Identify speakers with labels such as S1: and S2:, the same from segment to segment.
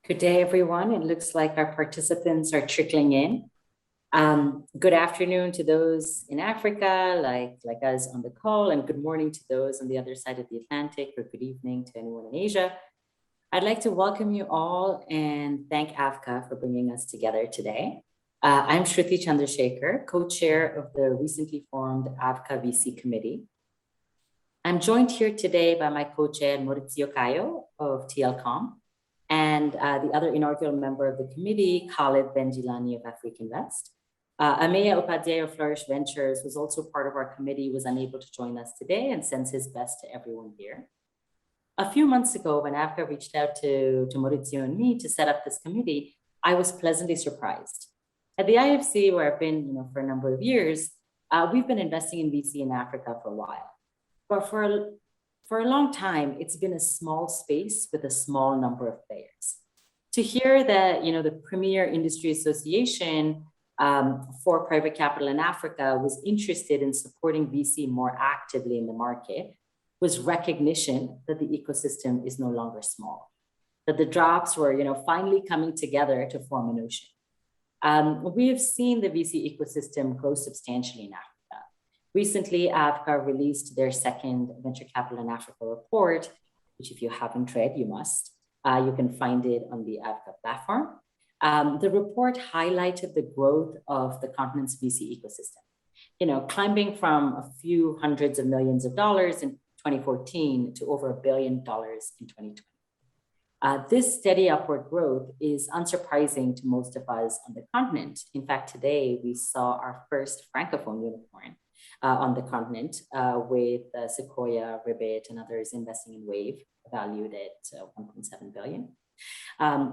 S1: Good day, everyone. It looks like our participants are trickling in. Good afternoon to those in Africa, like us on the call, and good morning to those on the other side of the Atlantic, or good evening to anyone in Asia. I'd like to welcome you all and thank AVCA for bringing us together today. I'm Shruti Chandrasekhar, co-chair of the recently formed AVCA VC committee. I'm joined here today by my co-chair, Maurizio Caio of TLCom, and the other inaugural member of the committee, Khalid Benjilani of AfricanVest. Ameya Upadhyay of Flourish Ventures was also part of our committee, was unable to join us today and sends his best to everyone here. A few months ago, when AVCA reached out to Maurizio and me to set up this committee, I was pleasantly surprised. At the IFC, where I've been for a number of years, we've been investing in VC in Africa for a while. But for a long time, it's been a small space with a small number of players. To hear that the premier industry association for private capital in Africa was interested in supporting VC more actively in the market was recognition that the ecosystem is no longer small, that the drops were finally coming together to form an ocean. We have seen the VC ecosystem grow substantially in Africa. Recently, AVCA released their second Venture Capital in Africa report, which if you haven't read, you must. You can find it on the AVCA platform. The report highlighted the growth of the continent's VC ecosystem, climbing from a few hundreds of millions of dollars in 2014 to over $1 billion in 2020. This steady upward growth is unsurprising to most of us on the continent. In fact, today we saw our first Francophone unicorn on the continent with Sequoia, Ribbit, and others investing in Wave, valued at $1.7 billion.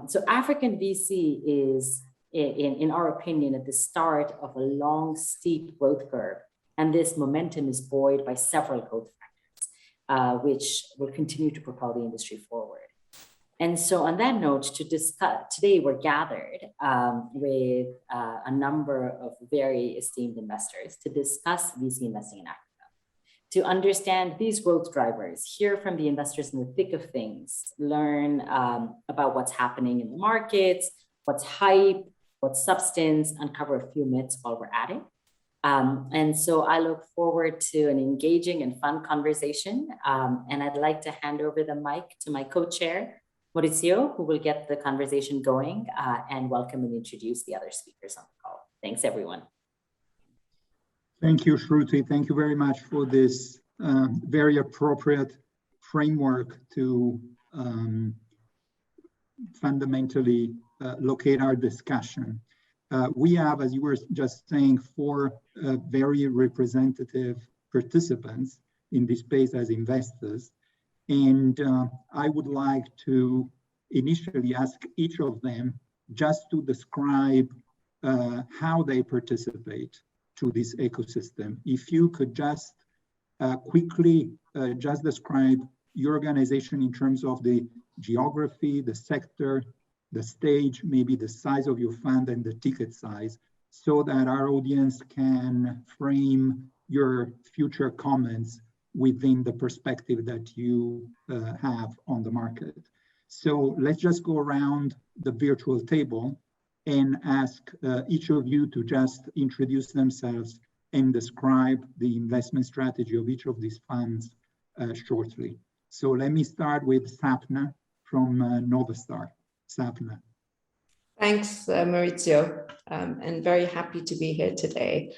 S1: So African VC is, in our opinion, at the start of a long, steep growth curve. And this momentum is buoyed by several growth factors, which will continue to propel the industry forward. And so on that note, to discuss, today we're gathered with a number of very esteemed investors to discuss VC investing in Africa, to understand these growth drivers, hear from the investors in the thick of things, learn about what's happening in the markets, what's hype, what's substance, uncover a few myths while we're at it. And so I look forward to an engaging and fun conversation. And I'd like to hand over the mic to my co-chair, Maurizio, who will get the conversation going and welcome and introduce the other speakers on the call. Thanks, everyone.
S2: Thank you, Shruti. Thank you very much for this very appropriate framework to fundamentally locate our discussion. We have, as you were just saying, four very representative participants in this space as investors. And I would like to initially ask each of them just to describe how they participate to this ecosystem. If you could just quickly just describe your organization in terms of the geography, the sector, the stage, maybe the size of your fund and the ticket size, so that our audience can frame your future comments within the perspective that you have on the market. So let's just go around the virtual table and ask each of you to just introduce themselves and describe the investment strategy of each of these funds shortly. So let me start with Sapna from Novastar. Sapna.
S3: Thanks, Maurizio, and very happy to be here today.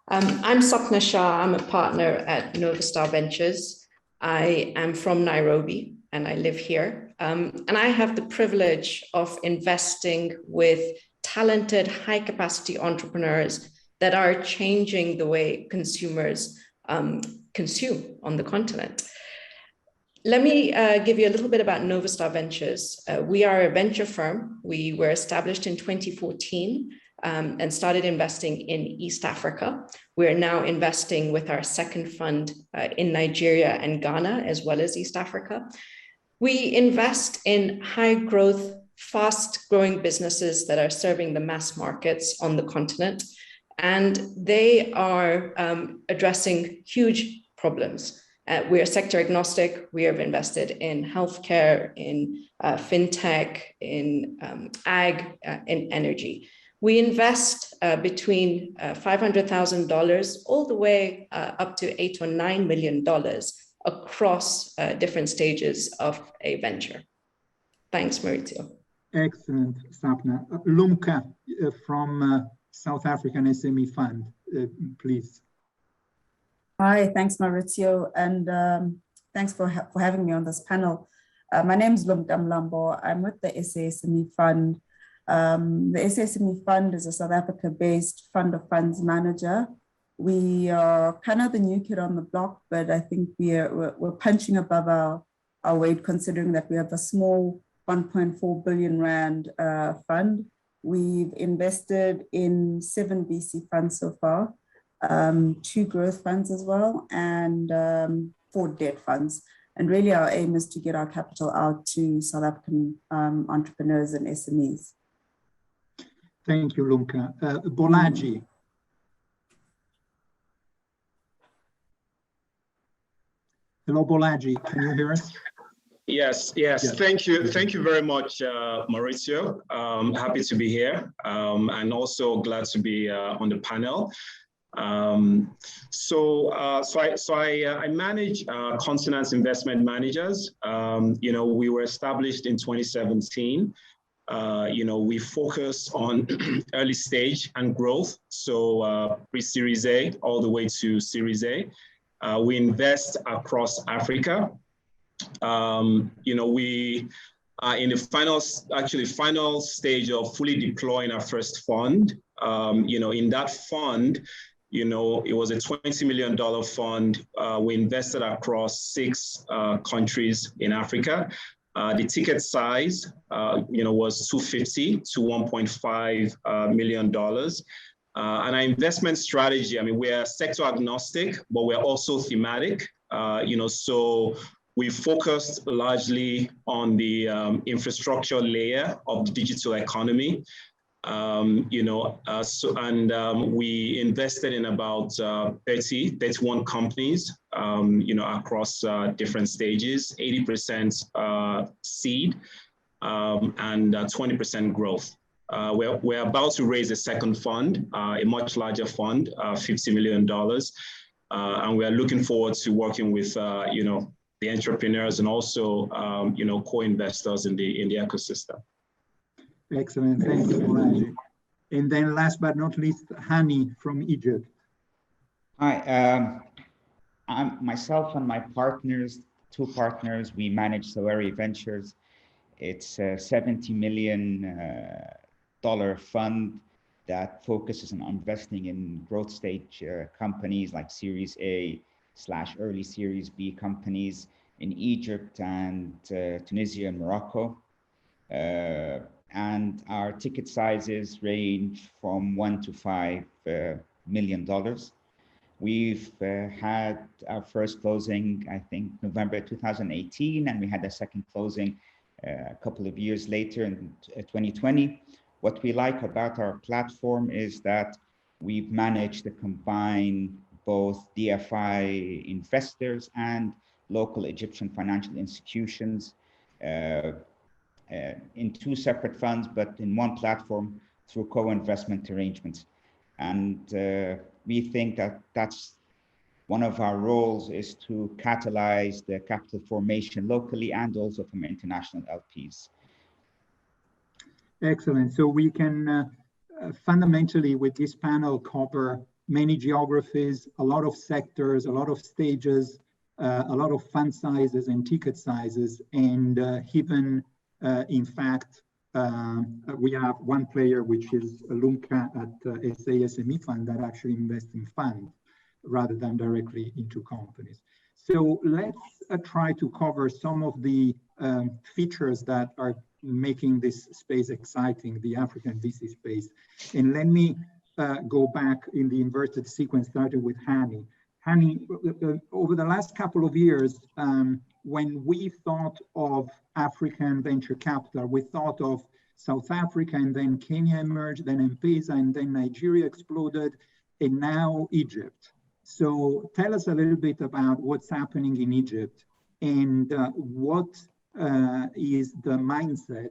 S3: I'm Sapna Shah. I'm a partner at Novastar Ventures. I am from Nairobi and I live here. And I have the privilege of investing with talented, high-capacity entrepreneurs that are changing the way consumers consume on the continent. Let me give you a little bit about Novastar Ventures. We are a venture firm. We were established in 2014. And started investing in East Africa. We're now investing with our second fund in Nigeria and Ghana, as well as East Africa. We invest in high growth, fast growing businesses that are serving the mass markets on the continent. And they are addressing huge problems. We are sector agnostic. We have invested in healthcare, in fintech, in ag, in energy. We invest between $500,000 all the way up to $8 or $9 million across different stages of a venture. Thanks, Maurizio.
S2: Excellent, Sapna. Lumka from South African SME Fund, please.
S4: Hi, thanks, Maurizio, and thanks for having me on this panel. My name is Lumka Mlambo. I'm with the SASME Fund. The SASME Fund is a South Africa-based fund of funds manager. We are kind of the new kid on the block, but I think we're punching above our weight, considering that we have a small 1.4 billion Rand fund. We've invested in 7 VC funds so far, 2 growth funds as well, and 4 debt funds. And really our aim is to get our capital out to South African entrepreneurs and SMEs.
S2: Thank you, Lumka. Bolaji. Hello, Bolaji, can you hear us?
S5: Yes. Thank you very much, Maurizio. Happy to be here, and also glad to be on the panel. I manage Consonance Investment Managers. We were established in 2017. We focus on early stage and growth, so pre-Series A all the way to Series A. We invest across Africa. We are in the final stage of fully deploying our first fund. In that fund, it was a $20 million fund. We invested across 6 countries in Africa. The ticket size, was $250 to $1.5 million. And our investment strategy, we are sector agnostic, but we're also thematic. So we focused largely on the infrastructure layer of the digital economy. We invested in about 31 companies, across different stages, 80% seed, and 20% growth. We're about to raise a second fund, a much larger fund, $50 million. And we're looking forward to working with, the entrepreneurs and also, co-investors in the fund that focuses on investing in growth stage companies like Series A/early Series B companies in Egypt and Tunisia and Morocco. And our ticket sizes range from $1 to $5 million. We've had our first closing, I think, November 2018, and we had a second closing a couple of years later in 2020. What we like about our platform is that we've managed to combine both DFI investors and local Egyptian financial institutions in 2 separate funds, but in one platform through co-investment arrangements. And we think that that's one of our roles, is to catalyze the capital formation locally and also from international LPs.
S2: Excellent. So we can fundamentally with this panel cover many geographies, a lot of sectors, a lot of stages, a lot of fund sizes and ticket sizes, and even in fact, we have one player, which is Lumka at SASME Fund, that actually invests in funds rather than directly into companies. So let's try to cover some of the features that are making this space exciting, the African VC space. And let me go back in the inverted sequence, starting with Hani. Hani, over the last couple of years, when we thought of African venture capital, we thought of South Africa, and then Kenya emerged, then M-Pesa, and then Nigeria exploded, and now Egypt. So tell us a little bit about what's happening in Egypt and what is the mindset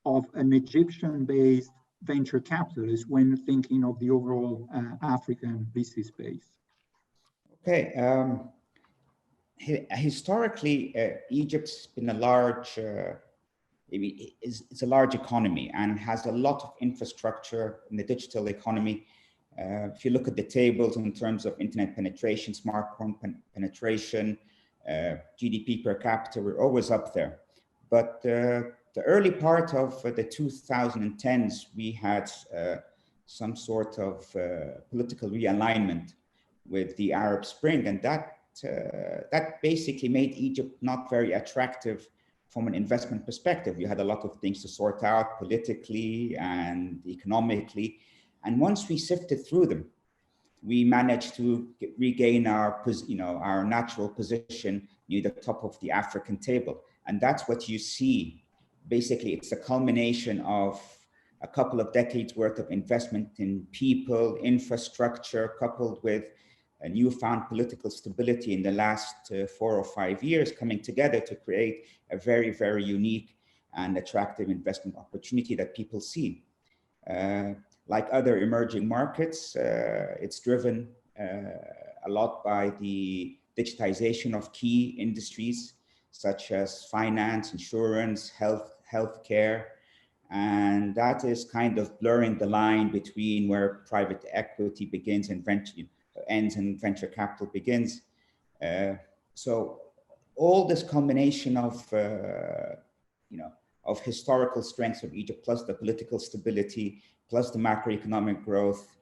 S2: of an Egyptian-based venture capitalist when thinking of the overall African VC space.
S6: Okay. Historically, Egypt's been a large, it's a large economy and has a lot of infrastructure in the digital economy. If you look at the tables in terms of internet penetration, smartphone penetration, GDP per capita, we're always up there. But the early part of the 2010s, we had some sort of political realignment with the Arab Spring, and that basically made Egypt not very attractive from an investment perspective. You had a lot of things to sort out politically and economically. And once we sifted through them, we managed to regain our natural position near the top of the African table. And that's what you see. Basically, it's a culmination of a couple of decades worth of investment in people, infrastructure, coupled with a newfound political stability in the last 4 or 5 years coming together to create a very, very unique and attractive investment opportunity that people see. Like other emerging markets, it's driven a lot by the digitization of key industries such as finance, insurance, healthcare, and that is kind of blurring the line between where private equity begins and ends and venture capital begins. So all this combination of historical strengths of Egypt, plus the political stability, plus the macroeconomic growth,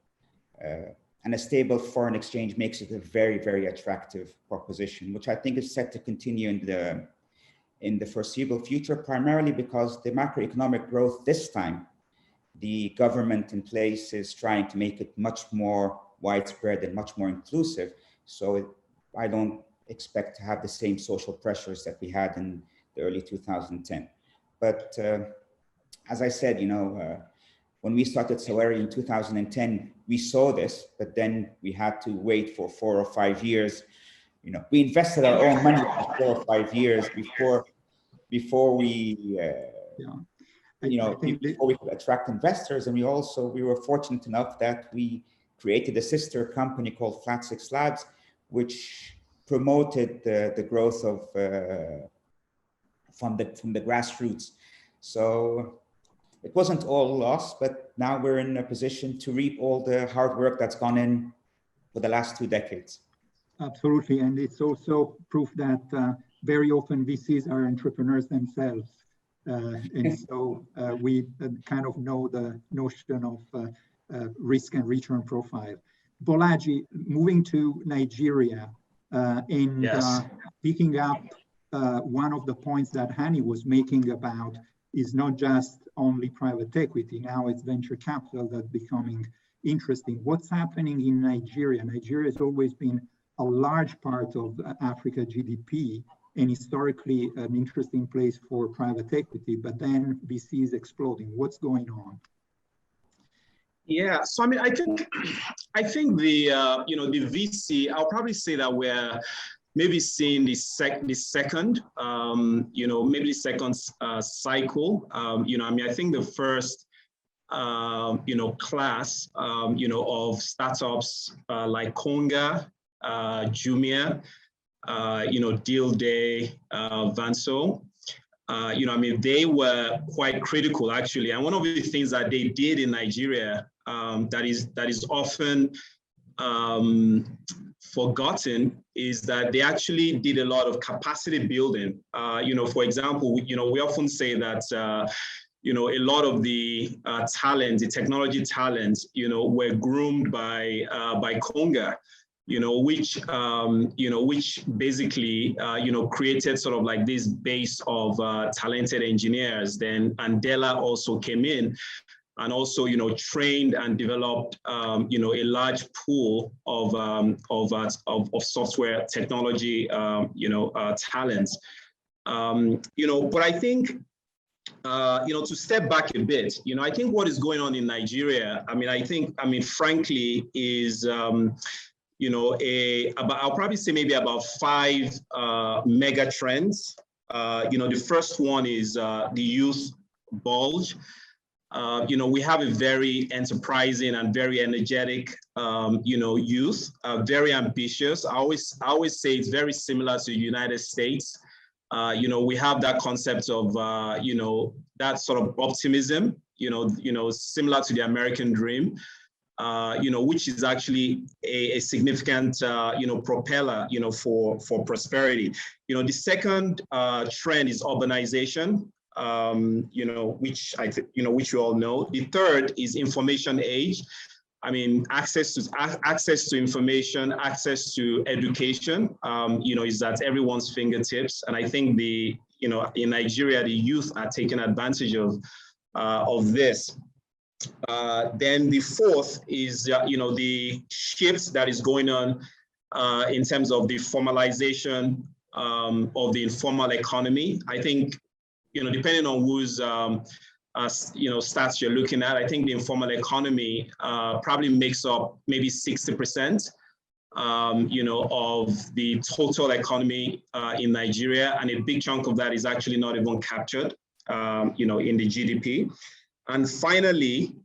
S6: and a stable foreign exchange makes it a very, very attractive proposition, which I think is set to continue in the foreseeable future, primarily because the macroeconomic growth this time, the government in place is trying to make it much more widespread and much more inclusive. So I don't expect to have the same social pressures that we had in the early 2010. But as I said, when we started Sawari in 2010, we saw this, but then we had to wait for 4 or 5 years. We invested our own money for 4 or 5 years before we could attract investors. And we were fortunate enough that we created a sister company called Flat 6 Labs, which promoted the growth of from the grassroots. So it wasn't all lost, but now we're in a position to reap all the hard work that's gone in for the last 2 decades.
S2: Absolutely, and it's also proof that very often VCs are entrepreneurs themselves. And so we kind of know the notion of risk and return profile. Bolaji, moving to Nigeria and picking up one of the points that Hani was making about is not just only private equity, now it's venture capital that's becoming interesting. What's happening in Nigeria? Nigeria has always been a large part of Africa GDP and historically an interesting place for private equity, but then VC is exploding. What's going on?
S5: Yeah, so I mean, I think the the VC, I'll probably say that we're maybe seeing the second cycle. I think the first class of startups like Konga, Jumia, Deal Day, Vanso. They were quite critical actually. And one of the things that they did in Nigeria that is often forgotten is that they actually did a lot of capacity building. For example, we often say that a lot of the talent, the technology talent, were groomed by Konga. Which basically, created sort of like this base of talented engineers. Then Andela also came in and also, trained and developed, a large pool of software technology, talents. But I think, to step back a bit, I think what is going on in Nigeria, frankly, is I'll probably say maybe about 5 mega trends. The first one is the youth bulge. We have a very enterprising and very energetic, youth, very ambitious. I always say it's very similar to the United States. We have that concept of, that sort of optimism, similar to the American dream, which is actually a significant, propeller, for prosperity. The second trend is urbanization. Which you all know. The third is information age. I mean, access to information, access to education, is at everyone's fingertips. And I think in Nigeria, the youth are taking advantage of this. Then the fourth is, the shift that is going on in terms of the formalization of the informal economy. I think, depending on whose stats you're looking at, I think the informal economy probably makes up maybe 60%, of the total economy in Nigeria, and a big chunk of that is actually not even captured, in the GDP. And finally,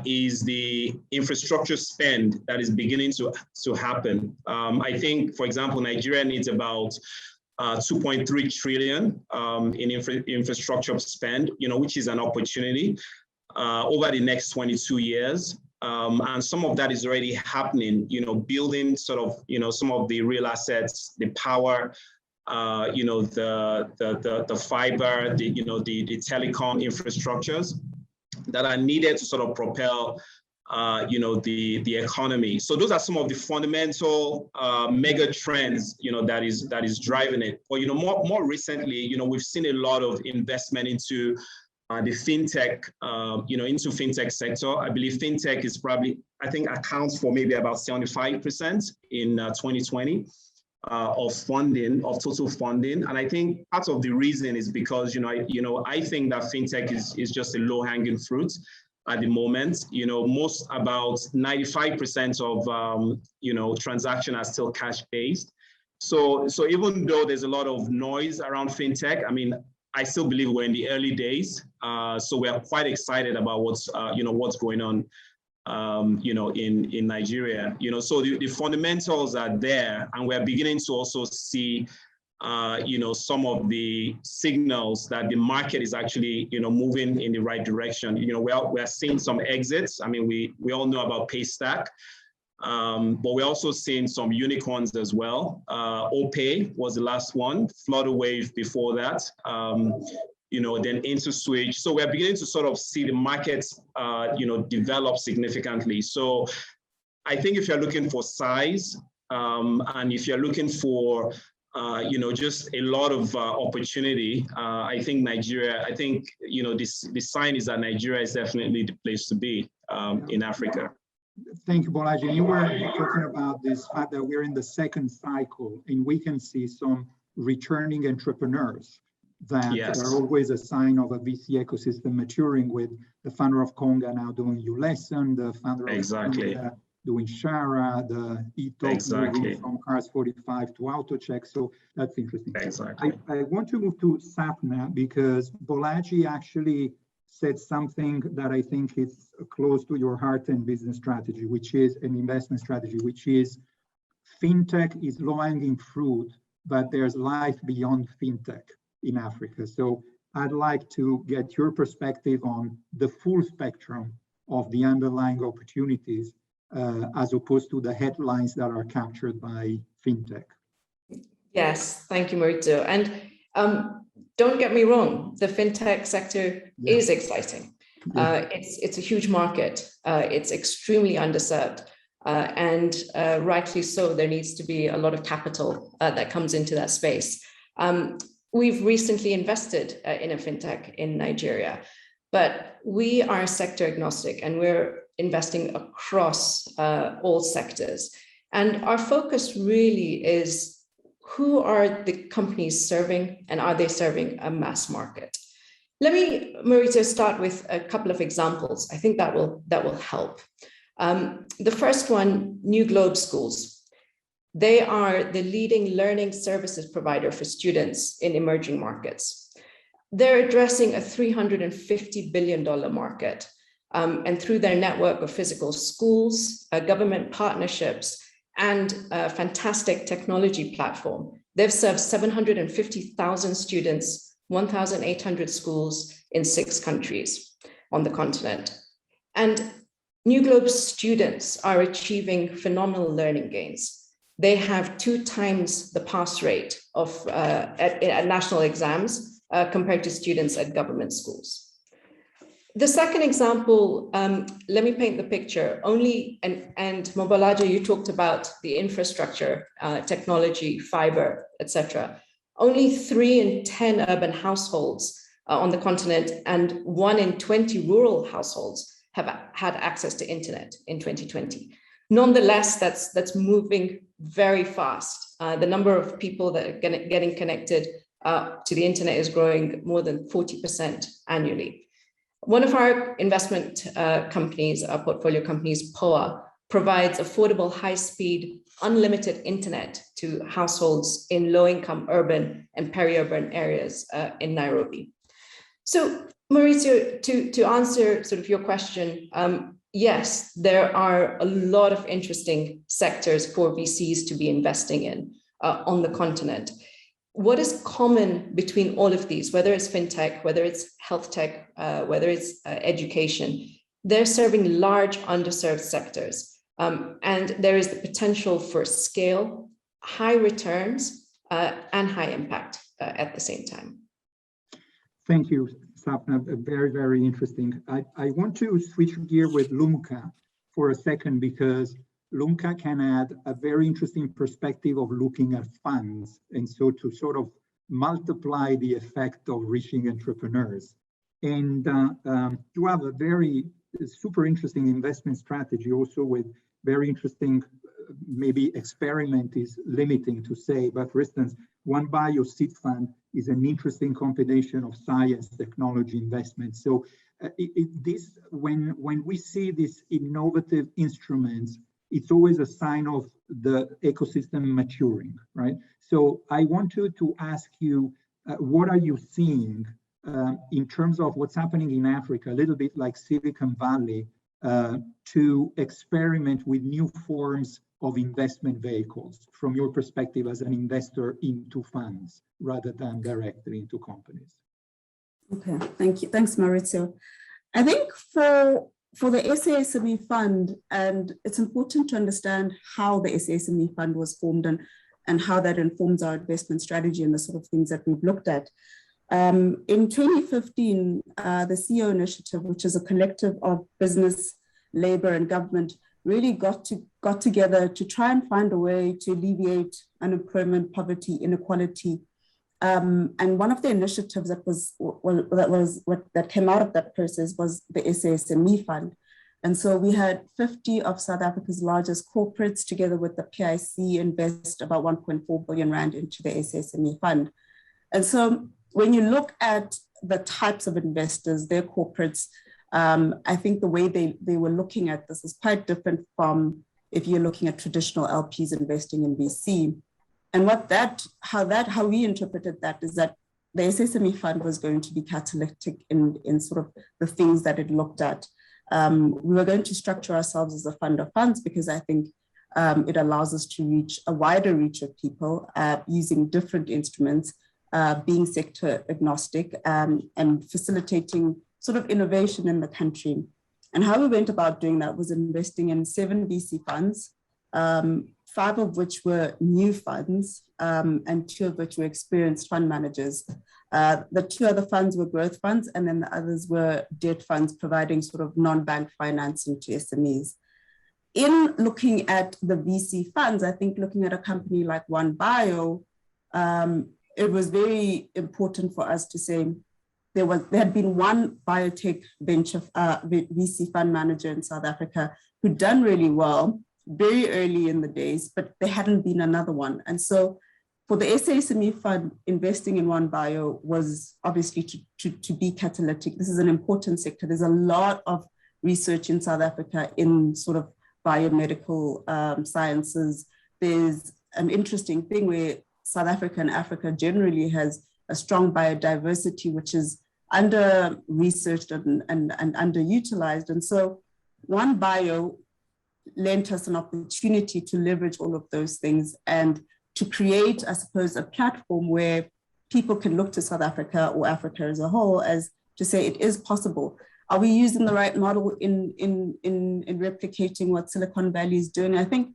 S5: is the infrastructure spend that is beginning to happen. I think, for example, Nigeria needs about 2.3 trillion in infrastructure spend, which is an opportunity over the next 22 years. And some of that is already happening, building sort of, some of the real assets, the power, the fiber, the telecom infrastructures that are needed to sort of propel the economy. So those are some of the fundamental mega trends, that is driving it. But more recently, we've seen a lot of investment into the fintech, into fintech sector. I believe fintech is probably, I think, accounts for maybe about 75% in 2020 of total funding. And I think part of the reason is because I think that fintech is just a low-hanging fruit at the moment. Most about 95% of transactions are still cash-based. So even though there's a lot of noise around fintech, I mean, I still believe we're in the early days. So we are quite excited about what's going on, in Nigeria. So the fundamentals are there, and we're beginning to also see some of the signals that the market is actually, moving in the right direction. We're seeing some exits. I mean, we all know about Paystack, but we're also seeing some unicorns as well. OPay was the last one, Flutterwave before that, then InterSwitch. So we're beginning to sort of see the markets, develop significantly. So I think if you're looking for size, and if you're looking for just a lot of opportunity, I think Nigeria, the sign is that Nigeria is definitely the place to be in Africa.
S2: Thank you, Bolaji. You were talking about this fact that we're in the second cycle, and we can see some returning entrepreneurs that are always a sign of a VC ecosystem maturing, with the founder of Konga now doing YouLesson, the founder of Konga doing Shara, the eTalk moving from Cars 45 to AutoCheck. So that's interesting.
S5: Exactly.
S2: I want to move to Sapna because Bolaji actually said something that I think is close to your heart and business strategy, which is an investment strategy, which is fintech is low-hanging fruit, but there's life beyond fintech in Africa. So I'd like to get your perspective on the full spectrum of the underlying opportunities as opposed to the headlines that are captured by fintech.
S3: Yes, thank you, Maurizio. And don't get me wrong, the fintech sector is exciting. It's a huge market. It's extremely underserved. And rightly so, there needs to be a lot of capital that comes into that space. We've recently invested in a fintech in Nigeria, but we are sector agnostic and we're investing across all sectors. And our focus really is, who are the companies serving, and are they serving a mass market? Let me, Maurizio, start with a couple of examples. I think that will help. The first one, New Globe Schools. They are the leading learning services provider for students in emerging markets. They're addressing a $350 billion market. And through their network of physical schools, government partnerships, and a fantastic technology platform, they've served 750,000 students, 1,800 schools in 6 countries on the continent. And New Globe's students are achieving phenomenal learning gains. They have 2 times the pass rate of at national exams compared to students at government schools. The second example, let me paint the picture. And Mobalaja, you talked about the infrastructure, technology, fiber, etc. Only 3 in 10 urban households on the continent and 1 in 20 rural households have had access to internet in 2020. Nonetheless, that's moving very fast. The number of people that are getting connected to the internet is growing more than 40% annually. One of our investment companies, our portfolio companies, POA, provides affordable, high-speed, unlimited internet to households in low-income urban and peri-urban areas in Nairobi. So, Mauricio, to answer sort of your question, yes, there are a lot of interesting sectors for VCs to be investing in on the continent. What is common between all of these, whether it's fintech, whether it's health tech, whether it's education, they're serving large underserved sectors. And there is the potential for scale, high returns, and high impact at the same time.
S2: Thank you, Sapna. Very, very interesting. I want to switch gear with Lumka for a second, because Lumka can add a very interesting perspective of looking at funds, and so to sort of multiply the effect of reaching entrepreneurs. And you have a very super interesting investment strategy also with very interesting, maybe experiment is limiting to say, but for instance, One Bio Seed Fund is an interesting combination of science, technology, investment. So when we see these innovative instruments, it's always a sign of the ecosystem maturing, right? So I wanted to ask you, what are you seeing in terms of what's happening in Africa, a little bit like Silicon Valley, to experiment with new forms of investment vehicles from your perspective as an investor into funds rather than directly into companies?
S4: Okay, thank you. Thanks, Maurizio. I think for the SASME Fund, and it's important to understand how the SASME Fund was formed and how that informs our investment strategy and the sort of things that we've looked at. In 2015, the CEO Initiative, which is a collective of business, labor, and government, really got together to try and find a way to alleviate unemployment, poverty, inequality. And one of the initiatives that came out of that process was the SASME Fund. And so we had 50 of South Africa's largest corporates together with the PIC invest about 1.4 billion Rand into the SASME Fund. And so when you look at the types of investors, their corporates, I think the way they were looking at this is quite different from if you're looking at traditional LPs investing in VC. And how we interpreted that is that the SSME Fund was going to be catalytic in sort of the things that it looked at. We were going to structure ourselves as a fund of funds because I think it allows us to reach a wider reach of people using different instruments, being sector agnostic, and facilitating sort of innovation in the country. And how we went about doing that was investing in 7 VC funds, 5 of which were new funds, and 2 of which were experienced fund managers. The 2 other funds were growth funds, and then the others were debt funds providing sort of non-bank financing to SMEs. In looking at the VC funds, I think looking at a company like One Bio, it was very important for us to say there had been one biotech venture VC fund manager in South Africa who'd done really well very early in the days, but there hadn't been another one. And so for the SASME Fund, investing in One Bio was obviously to be catalytic. This is an important sector. There's a lot of research in South Africa in sort of biomedical sciences. There's an interesting thing where South Africa and Africa generally has a strong biodiversity, which is under-researched and underutilized. And so One Bio lent us an opportunity to leverage all of those things and to create, I suppose, a platform where people can look to South Africa or Africa as a whole as to say it is possible. Are we using the right model in replicating what Silicon Valley is doing? I think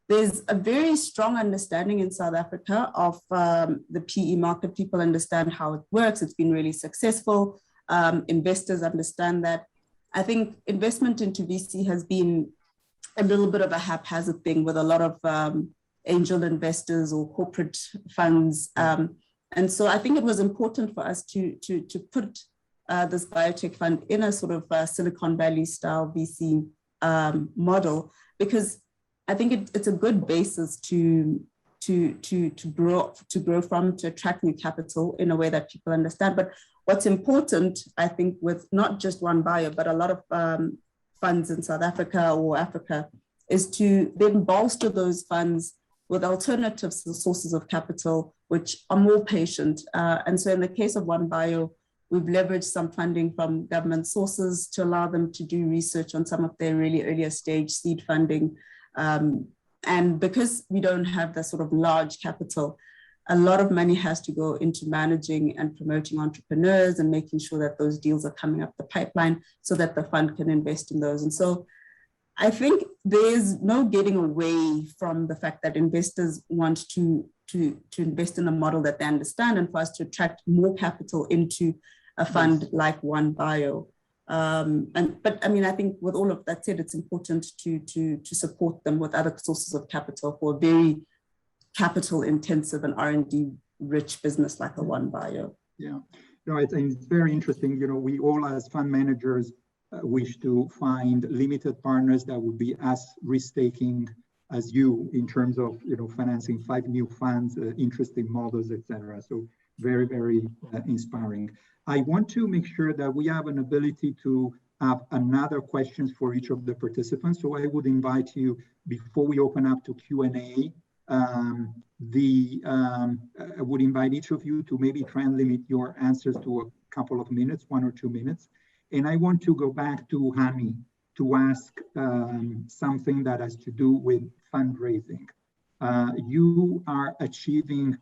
S4: there's a very strong understanding in South Africa of the PE market. People understand how it works. It's been really successful. Investors understand that. I think investment into VC has been a little bit of a haphazard thing with a lot of angel investors or corporate funds. And so I think it was important for us to put this biotech fund in a sort of Silicon Valley style VC model, because I think it's a good basis to grow from, to attract new capital in a way that people understand. But what's important, I think, with not just One Bio, but a lot of funds in South Africa or Africa, is to then bolster those funds with alternative sources of capital, which are more patient. And so in the case of One Bio, we've leveraged some funding from government sources to allow them to do research on some of their really earlier stage seed funding. And because we don't have the sort of large capital, a lot of money has to go into managing and promoting entrepreneurs and making sure that those deals are coming up the pipeline so that the fund can invest in those. And so I think there's no getting away from the fact that investors want to invest in a model that they understand, and for us to attract more capital into a fund like One Bio. But I mean, I think with all of that said, it's important to support them with other sources of capital for a very capital intensive and R&D rich business like a One Bio.
S2: Yeah, no, it's very interesting. You know, we all as fund managers wish to find limited partners that would be as risk-taking as you in terms of, you know, financing 5 new funds, interesting models, etc. So very, very inspiring. I want to make sure that we have an ability to have another questions for each of the participants. So I would invite you, before we open up to Q&A, I would invite each of you to maybe try and limit your answers to a couple of minutes, 1 or 2 minutes. And I want to go back to Hani to ask something that has to do with fundraising. You are achieving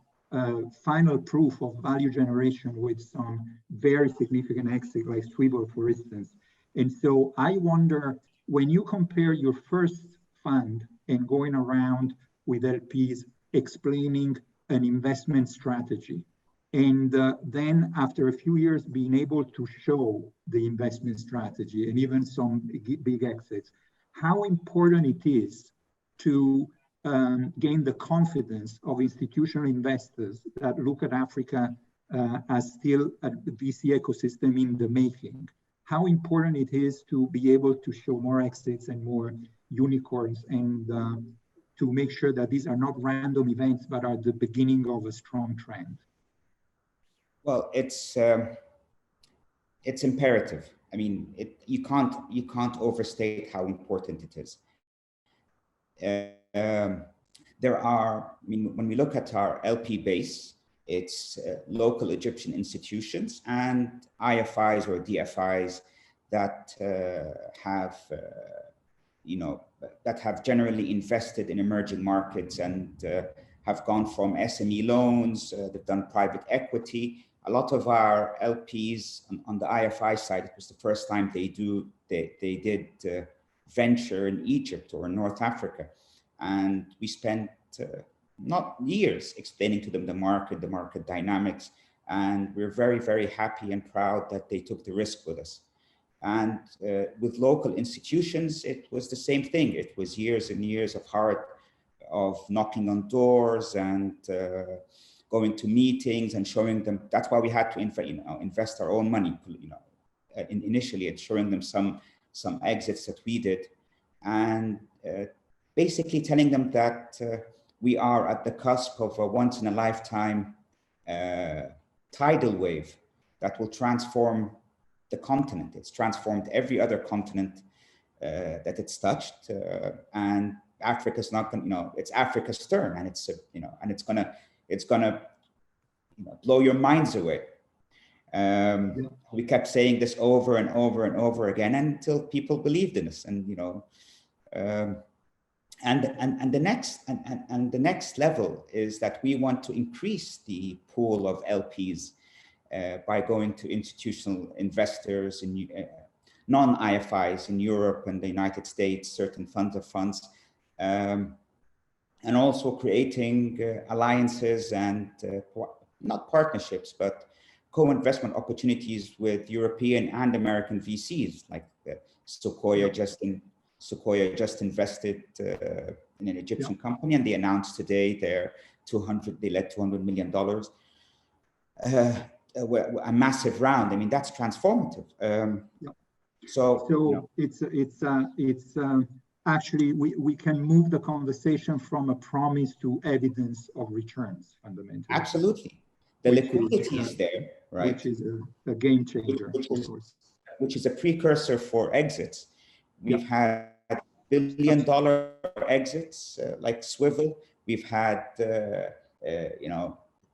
S2: final proof of value generation with some very significant exit, like Swivel, for instance. And so I wonder, when you compare your first fund and going around with LPs explaining an investment strategy, and then after a few years being able to show the investment strategy and even some big exits, how important it is to gain the confidence of institutional investors that look at Africa as still a VC ecosystem in the making. How important it is to be able to show more exits and more unicorns, and to make sure that these are not random events, but are the beginning of a strong trend.
S6: Well, it's imperative. I mean, you can't overstate how important it is. There are, I mean, when we look at our LP base, it's local Egyptian institutions and IFIs or DFIs that have, that have generally invested in emerging markets and have gone from SME loans. They've done private equity. A lot of our LPs on the IFI side, it was the first time they did venture in Egypt or in North Africa. And we spent not years explaining to them the market dynamics. And we're very, very happy and proud that they took the risk with us. And with local institutions, it was the same thing. It was years and years of knocking on doors and going to meetings and showing them. That's why we had to invest our own money, initially, and showing them some exits that we did, and basically telling them that we are at the cusp of a once in a lifetime tidal wave that will transform the continent. It's transformed every other continent that it's touched, and Africa's not going, it's Africa's turn, and it's gonna blow your minds away. We kept saying this over and over and over again until people believed in us, and the next level is that we want to increase the pool of LPs by going to institutional investors and non-IFIs in Europe and the United States, certain funds of funds, and also creating alliances and not partnerships, but co-investment opportunities with European and American VCs, like Sequoia just invested in an Egyptian company, and they announced today they led $200 million, a massive round. I mean, that's transformative. So
S2: it's actually we can move the conversation from a promise to evidence of returns fundamentally.
S6: Absolutely, the liquidity is there, right?
S2: Which is a game changer,
S6: which is a precursor for exits. We've had $1 billion exits like Swivel. We've had $10,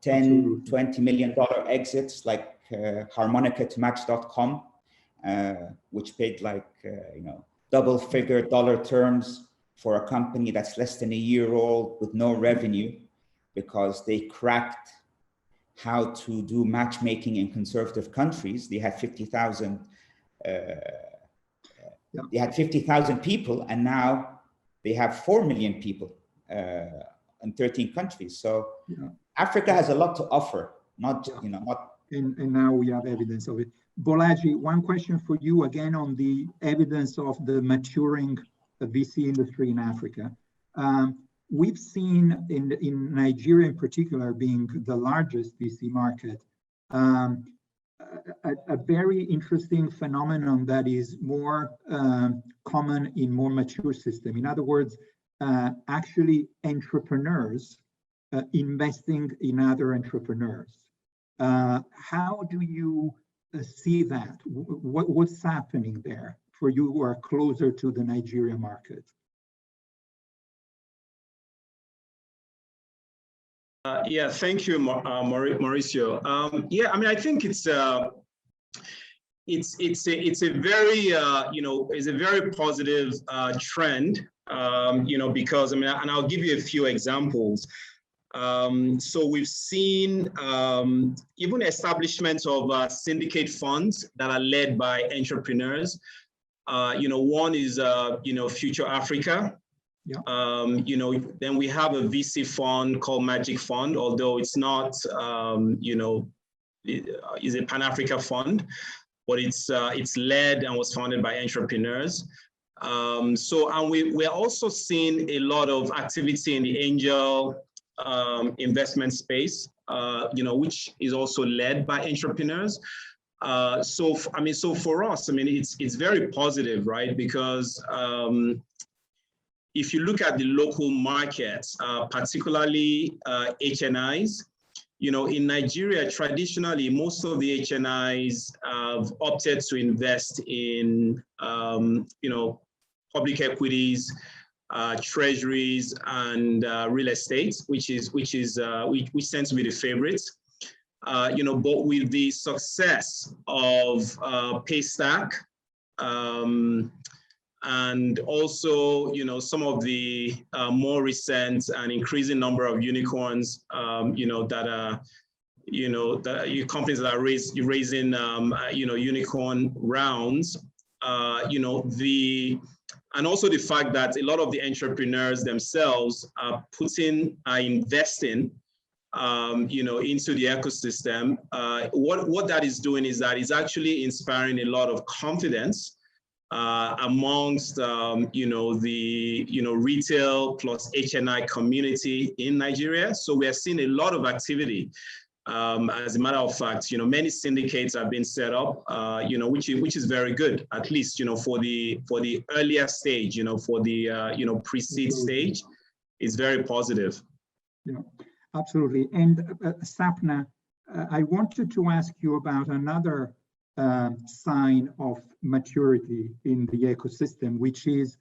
S6: $20 million exits like Harmonica to Match.com, which paid like double-figure dollar terms for a company that's less than a year old with no revenue, because they cracked how to do matchmaking in conservative countries. They had 50,000. They had 50,000 people, and now they have 4 million people in 13 countries. So Africa has a lot to offer, not.
S2: And now we have evidence of it. Bolaji, one question for you again on the evidence of the maturing VC industry in Africa. We've seen in Nigeria in particular, being the largest VC market, a very interesting phenomenon that is more common in more mature systems. In other words, actually entrepreneurs investing in other entrepreneurs. How do you see that? What's happening there for you who are closer to the Nigeria market?
S5: Yeah, thank you, Mauricio. Yeah, I mean, I think it's a very it's a very positive trend. Because I mean, and I'll give you a few examples. So we've seen even establishment of syndicate funds that are led by entrepreneurs. One is Future Africa.
S2: Yeah.
S5: Then we have a VC fund called Magic Fund, although it's not, is a Pan-Africa fund, but it's led and was founded by entrepreneurs. And we're also seeing a lot of activity in the angel investment space, which is also led by entrepreneurs. So for us, I mean, it's very positive, right? Because if you look at the local markets, particularly HNIs, in Nigeria, traditionally, most of the HNIs have opted to invest in, public equities, treasuries, and real estate, which tends to be the favorites. But with the success of Paystack, and also, some of the more recent and increasing number of unicorns, that are, companies that are raising, unicorn rounds, and also the fact that a lot of the entrepreneurs themselves are investing, into the ecosystem. What that is doing is that it's actually inspiring a lot of confidence amongst the retail plus HNI community in Nigeria. So we are seeing a lot of activity. As a matter of fact, many syndicates have been set up, which is very good, at least for the earlier stage, for the pre-seed stage, it's very positive.
S2: Yeah, absolutely. And Sapna, I wanted to ask you about another sign of maturity in the ecosystem, which is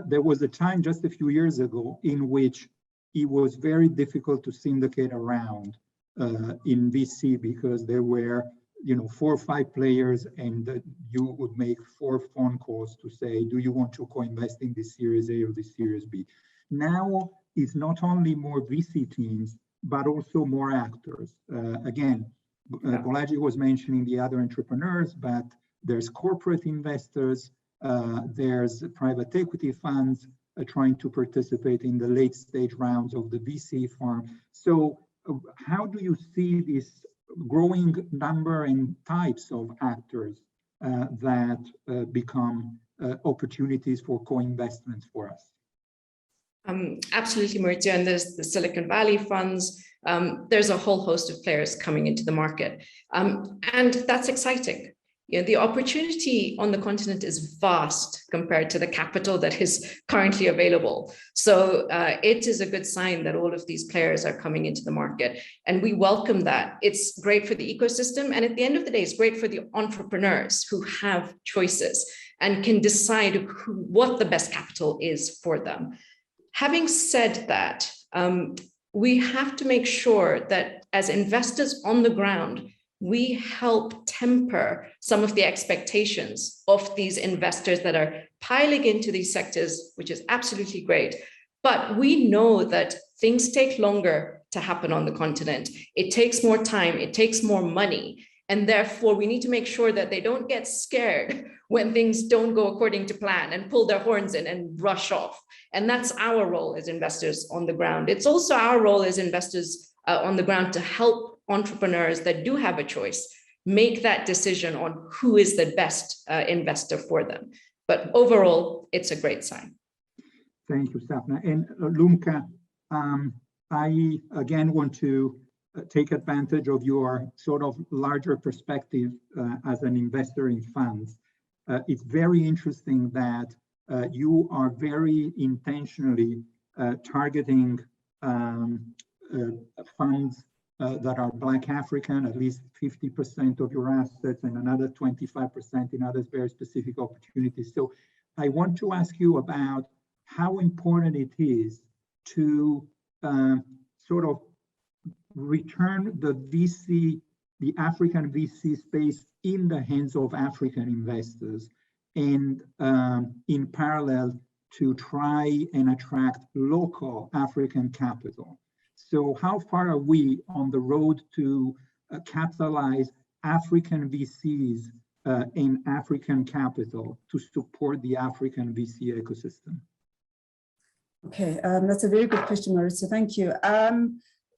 S2: there was a time just a few years ago in which it was very difficult to syndicate around in VC because there were, 4 or 5 players, and you would make 4 phone calls to say, do you want to co-invest in this Series A or this Series B? Now it's not only more VC teams, but also more actors. Again, Bolaji was mentioning the other entrepreneurs, but there's corporate investors, there's private equity funds trying to participate in the late stage rounds of the VC firm. So how do you see this growing number and types of actors that become opportunities for co-investments for us?
S3: Absolutely, Maurizio. And there's the Silicon Valley funds. There's a whole host of players coming into the market. And that's exciting. The opportunity on the continent is vast compared to the capital that is currently available. So it is a good sign that all of these players are coming into the market. And we welcome that. It's great for the ecosystem. And at the end of the day, it's great for the entrepreneurs who have choices and can decide what the best capital is for them. Having said that, we have to make sure that as investors on the ground, we help temper some of the expectations of these investors that are piling into these sectors, which is absolutely great. But we know that things take longer to happen on the continent. It takes more time, it takes more money. And therefore, we need to make sure that they don't get scared when things don't go according to plan and pull their horns in and rush off. And that's our role as investors on the ground. It's also our role as investors on the ground to help entrepreneurs that do have a choice make that decision on who is the best investor for them. But overall, it's a great sign.
S2: Thank you, Sapna. And Lumka, I again want to take advantage of your sort of larger perspective as an investor in funds. It's very interesting that you are very intentionally targeting funds that are Black African, at least 50% of your assets, and another 25% in other very specific opportunities. So I want to ask you about how important it is to sort of return the African VC space in the hands of African investors, and in parallel to try and attract local African capital. So how far are we on the road to capitalize African VCs in African capital to support the African VC ecosystem?
S4: Okay, that's a very good question, Maurizio. Thank you.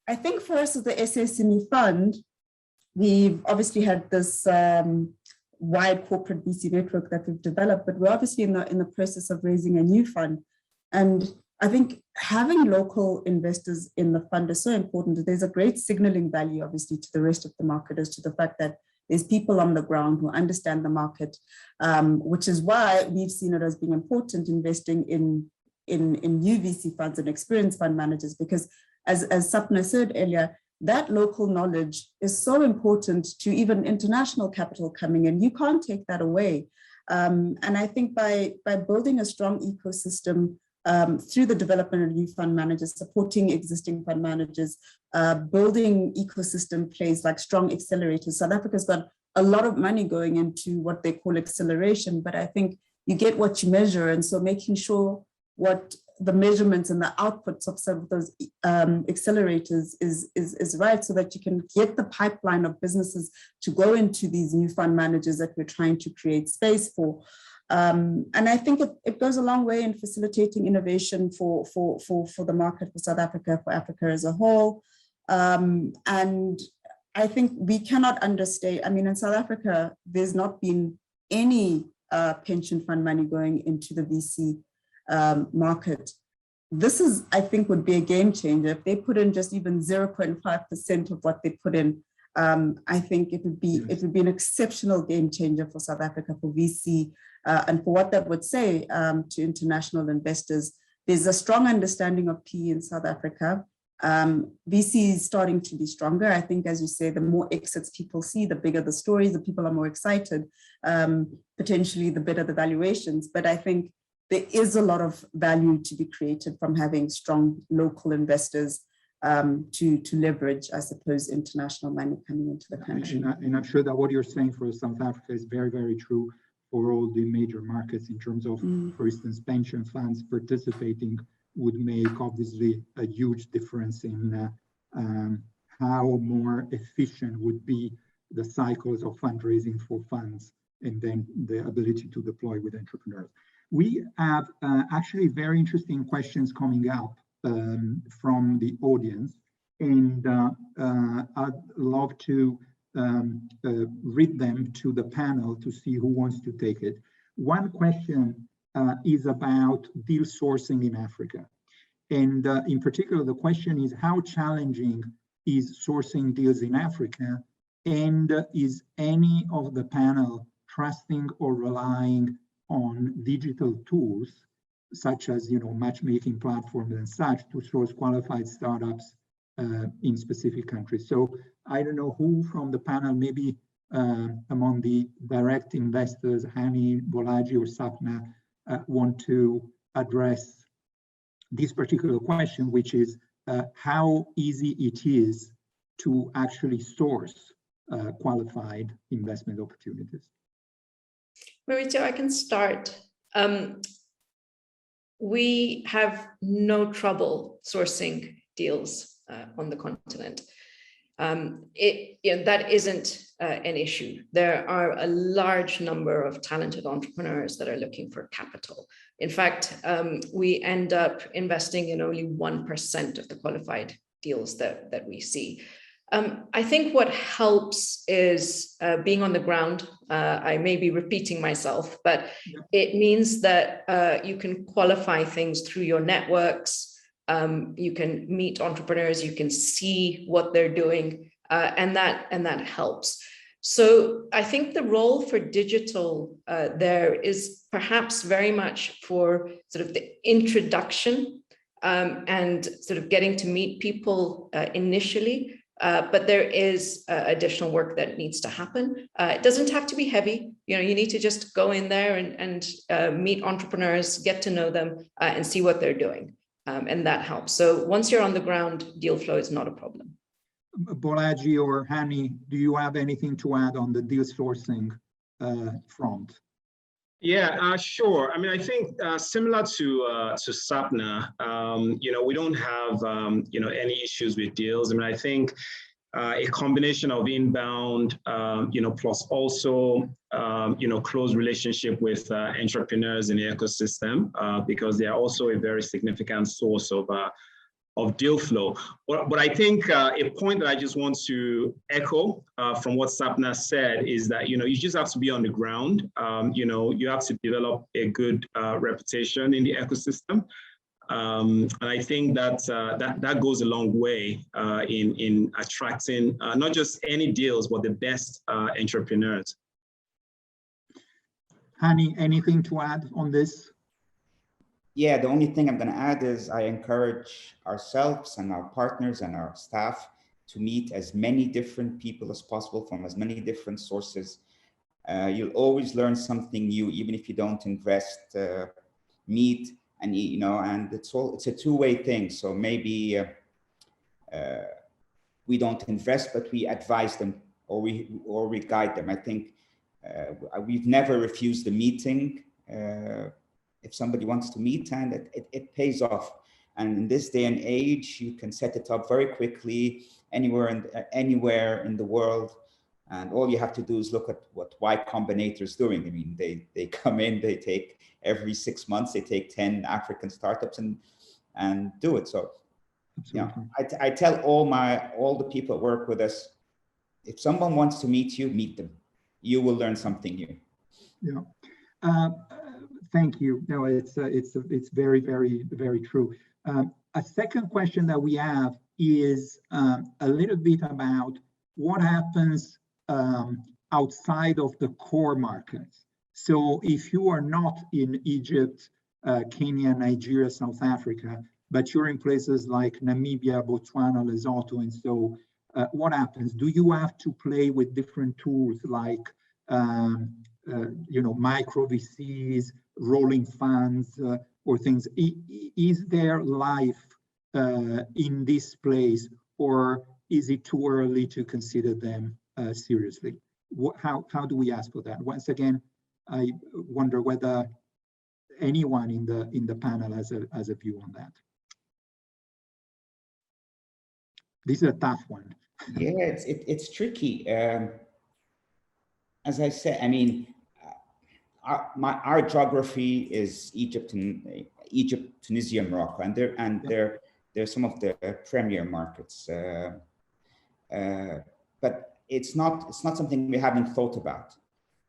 S4: I think for us as the SSME Fund, we've obviously had this wide corporate VC network that we've developed, but we're obviously in the process of raising a new fund. And I think having local investors in the fund is so important. There's a great signaling value, obviously, to the rest of the market as to the fact that there's people on the ground who understand the market, which is why we've seen it as being important investing in new VC funds and experienced fund managers, because as Sapna said earlier, that local knowledge is so important to even international capital coming in. You can't take that away. And I think by building a strong ecosystem through the development of new fund managers, supporting existing fund managers, building ecosystem plays like strong accelerators. South Africa's got a lot of money going into what they call acceleration, but I think you get what you measure. And so making sure what the measurements and the outputs of some of those accelerators is right, so that you can get the pipeline of businesses to go into these new fund managers that we're trying to create space for. And I think it goes a long way in facilitating innovation for the market, for South Africa, for Africa as a whole. And I think we cannot understate, I mean, in South Africa, there's not been any pension fund money going into the VC market. This is, I think, would be a game changer. If they put in just even 0.5% of what they put in, I think it would be an exceptional game changer for South Africa, for VC, and for what that would say to international investors. There's a strong understanding of PE in South Africa. VC is starting to be stronger. I think, as you say, the more exits people see, the bigger the stories, the people are more excited, potentially the better the valuations. But I think there is a lot of value to be created from having strong local investors to leverage, I suppose, international money coming into the country.
S2: And I'm sure that what you're saying for South Africa is very, very true for all the major markets in terms of, for instance, pension funds participating would make obviously a huge difference in how more efficient would be the cycles of fundraising for funds and then the ability to deploy with entrepreneurs. We have actually very interesting questions coming up from the audience, and I'd love to read them to the panel to see who wants to take it. One question is about deal sourcing in Africa. And in particular, the question is, how challenging is sourcing deals in Africa? And is any of the panel trusting or relying on digital tools, such as matchmaking platforms and such, to source qualified startups in specific countries? So I don't know who from the panel, maybe among the direct investors, Hani, Bolaji, or Sapna, want to address this particular question, which is how easy it is to actually source qualified investment opportunities.
S3: Maurizio, I can start. We have no trouble sourcing deals on the continent. That isn't an issue. There are a large number of talented entrepreneurs that are looking for capital. In fact, we end up investing in only 1% of the qualified deals that we see. I think what helps is being on the ground. I may be repeating myself, but it means that you can qualify things through your networks. You can meet entrepreneurs, you can see what they're doing, and that helps. So I think the role for digital there is perhaps very much for sort of the introduction and sort of getting to meet people initially. But there is additional work that needs to happen. It doesn't have to be heavy. You need to just go in there and meet entrepreneurs, get to know them, and see what they're doing. And that helps. So once you're on the ground, deal flow is not a problem.
S2: Bolaji or Hani, do you have anything to add on the deal sourcing front?
S5: Yeah, sure. I mean, I think similar to Sapna, we don't have any issues with deals. I mean, I think a combination of inbound, plus also close relationship with entrepreneurs in the ecosystem, because they are also a very significant source of deal flow. But I think a point that I just want to echo from what Sapna said is that, you just have to be on the ground. You have to develop a good reputation in the ecosystem. And I think that goes a long way in attracting not just any deals, but the best entrepreneurs.
S2: Hani, anything to add on this?
S6: Yeah, the only thing I'm going to add is I encourage ourselves and our partners and our staff to meet as many different people as possible from as many different sources. You'll always learn something new, even if you don't invest. Meet and and it's a two-way thing. So maybe we don't invest, but we advise them or we guide them. I think we've never refused a meeting. If somebody wants to meet, and it pays off. And in this day and age, you can set it up very quickly anywhere in the world. And all you have to do is look at what Y Combinator is doing. I mean, they come in, they take every 6 months, they take 10 African startups and do it. So I tell all the people that work with us, if someone wants to meet you, meet them. You will learn something new.
S2: Yeah. Thank you. No, it's very, very, very true. A second question that we have is a little bit about what happens outside of the core markets. So if you are not in Egypt, Kenya, Nigeria, South Africa, but you're in places like Namibia, Botswana, Lesotho, and so what happens? Do you have to play with different tools like micro VCs, rolling funds, or things. Is there life in this place, or is it too early to consider them seriously? How do we ask for that? Once again, I wonder whether anyone in the panel has a view on that. This is a tough one.
S6: Yeah, it's tricky. As I said, I mean, our geography is Egypt, Tunisia, Morocco, and they're some of the premier markets. But it's not something we haven't thought about.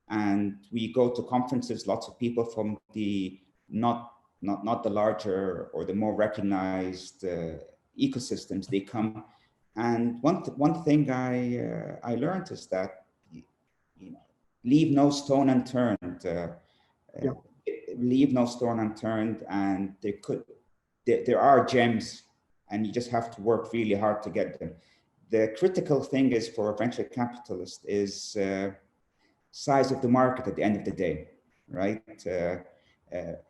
S6: And we go to conferences, lots of people from the not the larger or the more recognized ecosystems, they come. And one thing I learned is that leave no stone unturned. Leave no stone unturned, and there are gems, and you just have to work really hard to get them. The critical thing is for a venture capitalist is size of the market at the end of the day, right?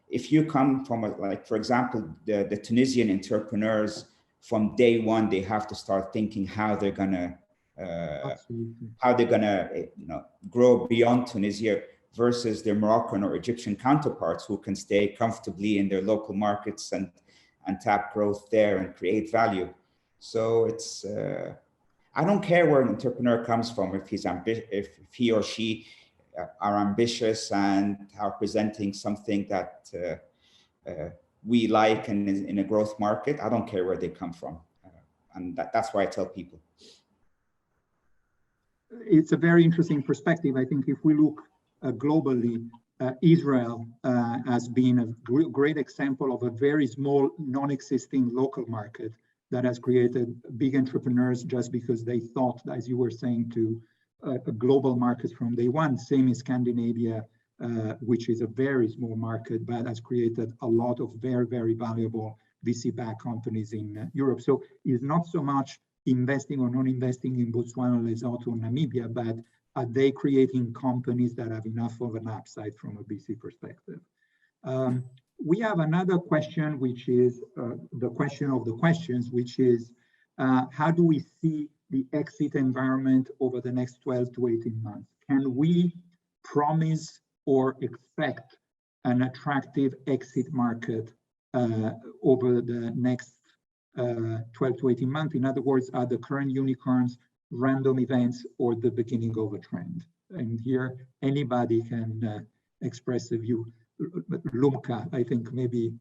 S6: If you come from for example, the Tunisian entrepreneurs, from day one, they have to start thinking how they're gonna grow beyond Tunisia versus their Moroccan or Egyptian counterparts who can stay comfortably in their local markets and tap growth there and create value. So it's I don't care where an entrepreneur comes from, if he or she are ambitious and are presenting something that we like and in a growth market. I don't care where they come from. And that's why I tell people.
S2: It's a very interesting perspective. I think if we look globally, Israel has been a great example of a very small, non-existing local market that has created big entrepreneurs just because they thought, as you were saying, to a global market from day one. Same in Scandinavia, which is a very small market, but has created a lot of very, very valuable VC-backed companies in Europe. So it's not so much investing or non-investing in Botswana, Lesotho, or Namibia, but are they creating companies that have enough of an upside from a VC perspective? We have another question, which is the question of the questions, which is how do we see the exit environment over the next 12 to 18 months? Can we promise or expect an attractive exit market over the next 12 to 18 months? In other words, are the current unicorns random events or the beginning of a trend? And here, anybody can express a view. Lumka, I think maybe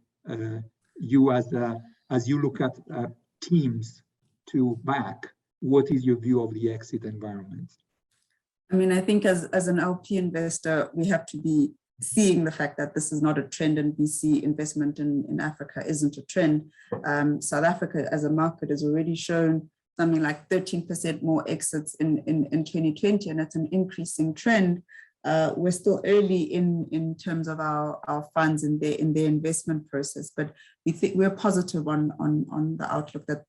S2: you as you look at teams to back, what is your view of the exit environment?
S4: I mean, I think as an LP investor, we have to be seeing the fact that this is not a trend, and VC investment in Africa isn't a trend. South Africa as a market has already shown something like 13% more exits in 2020, and it's an increasing trend. We're still early in terms of our funds in their investment process, but we think we're positive on the outlook that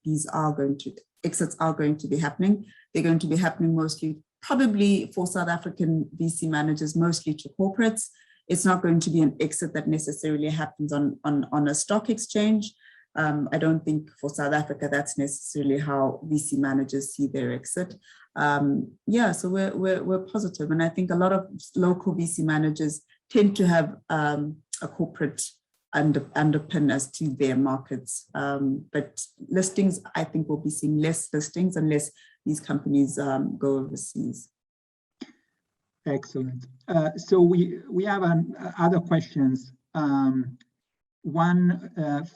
S4: exits are going to be happening. They're going to be happening mostly, probably for South African VC managers, mostly to corporates. It's not going to be an exit that necessarily happens on a stock exchange. I don't think for South Africa that's necessarily how VC managers see their exit. So we're positive, and I think a lot of local VC managers tend to have a corporate underpin as to their markets. But listings, I think we'll be seeing less listings unless these companies go overseas.
S2: Excellent. So we have other questions. One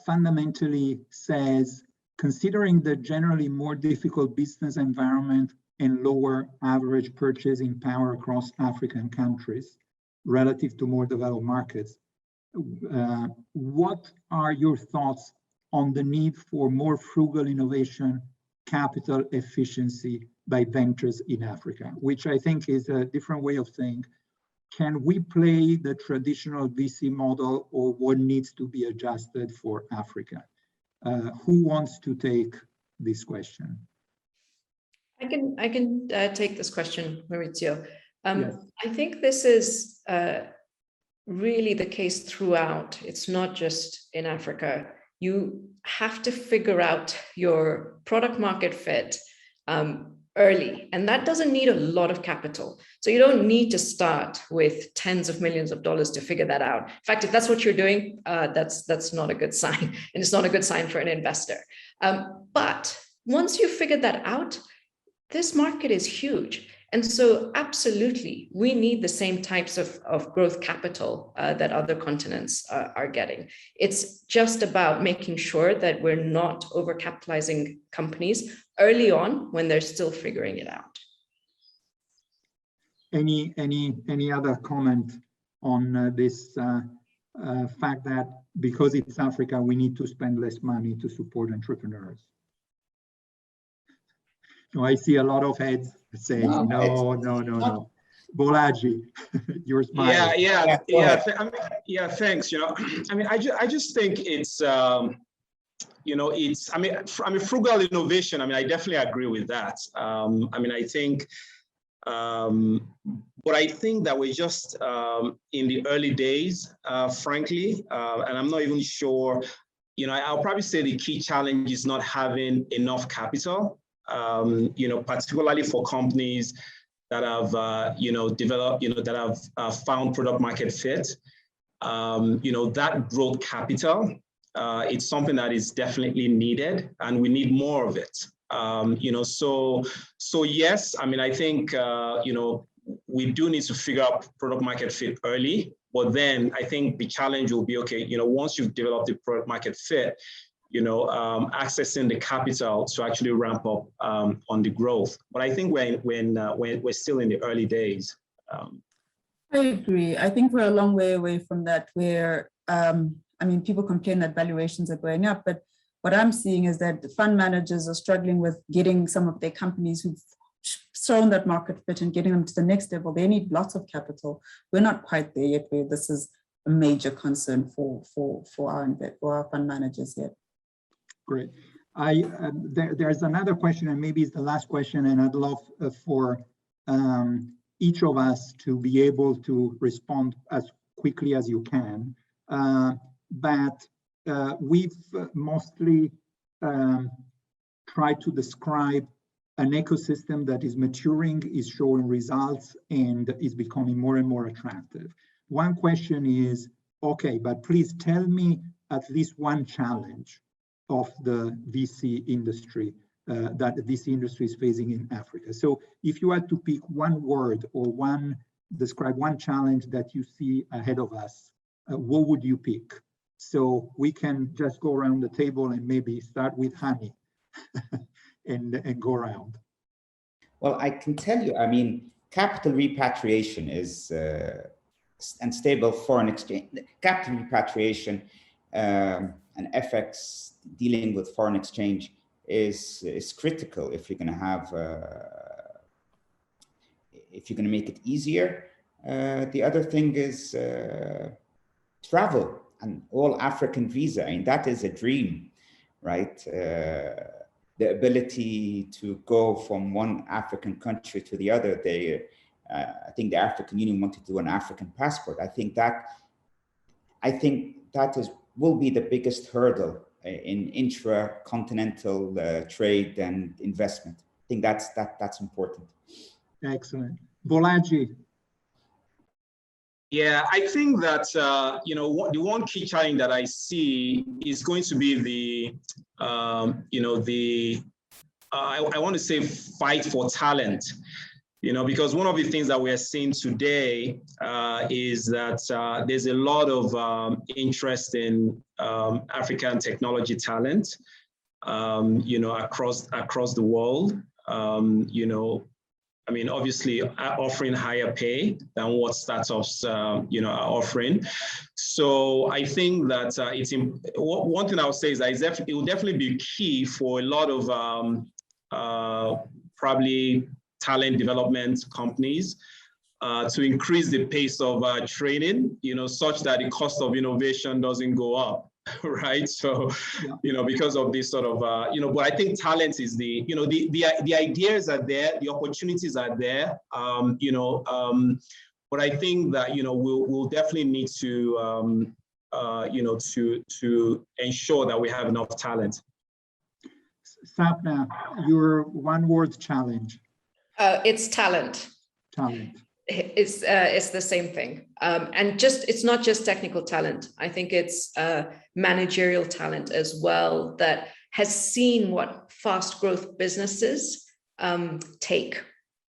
S2: fundamentally says, considering the generally more difficult business environment and lower average purchasing power across African countries relative to more developed markets, what are your thoughts on the need for more frugal innovation, capital efficiency by ventures in Africa, which I think is a different way of saying, can we play the traditional VC model, or what needs to be adjusted for Africa? Who wants to take this question?
S3: I can take this question, Maurizio.
S2: Yes.
S3: I think this is really the case throughout. It's not just in Africa. You have to figure out your product market fit early, and that doesn't need a lot of capital. So you don't need to start with tens of millions of dollars to figure that out. In fact, if that's what you're doing, that's not a good sign, and it's not a good sign for an investor. But once you figure that out, this market is huge. And so absolutely, we need the same types of growth capital that other continents are getting. It's just about making sure that we're not overcapitalizing companies early on when they're still figuring it out.
S2: Any other comment on this fact that because it's Africa, we need to spend less money to support entrepreneurs? No, I see a lot of heads saying no. Bolaji, you're smiling.
S5: Yeah. Thanks. I just think it's frugal innovation. I definitely agree with that. I think, but I think that we're just in the early days, frankly, and I'm not even sure. I'll probably say the key challenge is not having enough capital. Particularly for companies that have, developed, that have found product market fit, that growth capital, it's something that is definitely needed, and we need more of it. So yes, I think, we do need to figure out product market fit early, but then I think the challenge will be, okay, once you've developed the product market fit, accessing the capital to actually ramp up on the growth. But I think when we're still in the early days.
S4: I agree. I think we're a long way away from that, where, people complain that valuations are going up, but what I'm seeing is that the fund managers are struggling with getting some of their companies who've shown that market fit and getting them to the next level. They need lots of capital. We're not quite there yet, where this is a major concern for our fund managers yet.
S2: Great. There's another question, and maybe it's the last question, and I'd love for each of us to be able to respond as quickly as you can. But we've mostly tried to describe an ecosystem that is maturing, is showing results, and is becoming more and more attractive. One question is, okay, but please tell me at least one challenge of the VC industry that the VC industry is facing in Africa. So if you had to pick one word or describe one challenge that you see ahead of us, what would you pick? So we can just go around the table and maybe start with Hani and go around.
S6: Well, I can tell you, capital repatriation is and stable foreign exchange. Capital repatriation and FX, dealing with foreign exchange is critical if you're going to have if you're going to make it easier. The other thing is travel, and all African visa. That is a dream, right? The ability to go from one African country to the other. I think the African Union wanted to do an African passport. I think that will be the biggest hurdle in intra-continental trade and investment. I think that's important.
S2: Excellent. Bolaji.
S5: Yeah, I think that the one key challenge that I see is going to be I want to say fight for talent. Because one of the things that we are seeing today is that there's a lot of interest in African technology talent, across the world. Obviously offering higher pay than what startups, are offering. So I think that one thing I would say is that it will definitely be key for a lot of probably talent development companies to increase the pace of training, such that the cost of innovation doesn't go up. right? So,
S2: Yeah.
S5: you know, because of this sort of, you know, but I think talent is the, you know, the ideas are there, the opportunities are there, you know, but I think that, you know, we'll definitely need to, you know, to ensure that we have enough talent.
S2: Sapna, your one-word challenge.
S3: It's talent.
S2: Talent.
S3: It's the same thing. And just, it's not just technical talent. I think it's managerial talent as well that has seen what fast growth businesses take,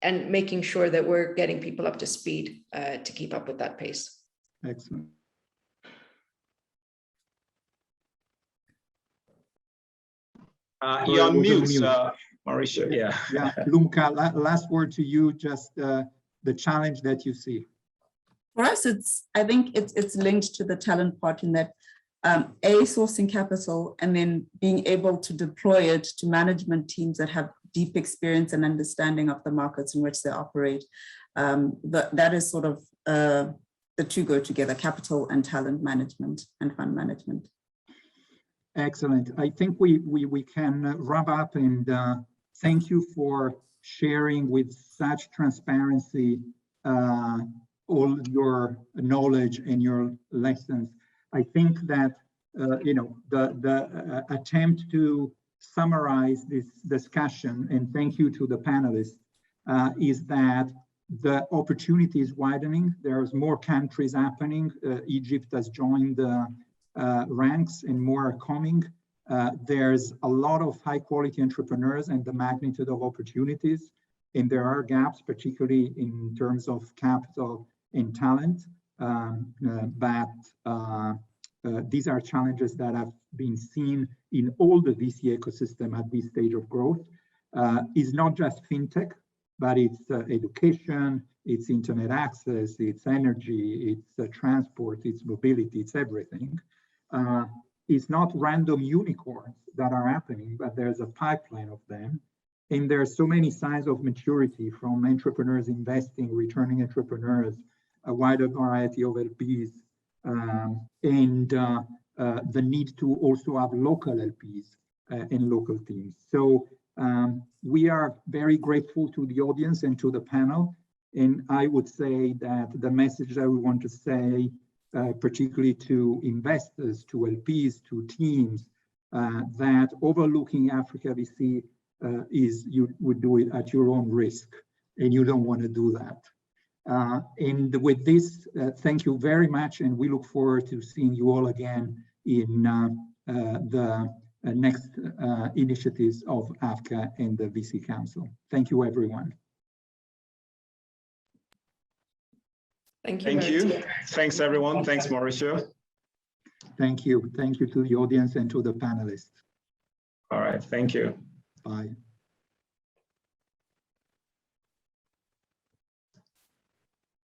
S3: and making sure that we're getting people up to speed to keep up with that pace.
S2: Excellent.
S5: You're on mute, Mauricio. Yeah.
S2: Yeah, Lumka, last word to you, just the challenge that you see.
S4: For us, I think it's linked to the talent part in that sourcing capital and then being able to deploy it to management teams that have deep experience and understanding of the markets in which they operate. That is sort of the two go together, capital and talent management and fund management.
S2: Excellent. I think we can wrap up, and thank you for sharing with such transparency all your knowledge and your lessons. I think that you know, the attempt to summarize this discussion, and thank you to the panelists, is that the opportunity is widening. There's more countries happening. Egypt has joined the ranks, and more are coming. There's a lot of high quality entrepreneurs and the magnitude of opportunities, and there are gaps, particularly in terms of capital and talent. But these are challenges that have been seen in all the VC ecosystem at this stage of growth. It's not just fintech, but it's education, it's internet access, it's energy, it's transport, it's mobility, it's everything. It's not random unicorns that are happening, but there's a pipeline of them. And there are so many signs of maturity, from entrepreneurs investing, returning entrepreneurs, a wider variety of LPs, and the need to also have local LPs and local teams. So we are very grateful to the audience and to the panel. And I would say that the message that we want to say, particularly to investors, to LPs, to teams, that overlooking Africa VC is, you would do it at your own risk, and you don't want to do that. And with this, thank you very much, and we look forward to seeing you all again in the next initiatives of AVCA and the VC Council. Thank you, everyone.
S3: Thank you.
S5: Thank you. Thanks, everyone. Thanks, Mauricio.
S2: Thank you. Thank you to the audience and to the panelists.
S5: All right. Thank you.
S2: Bye.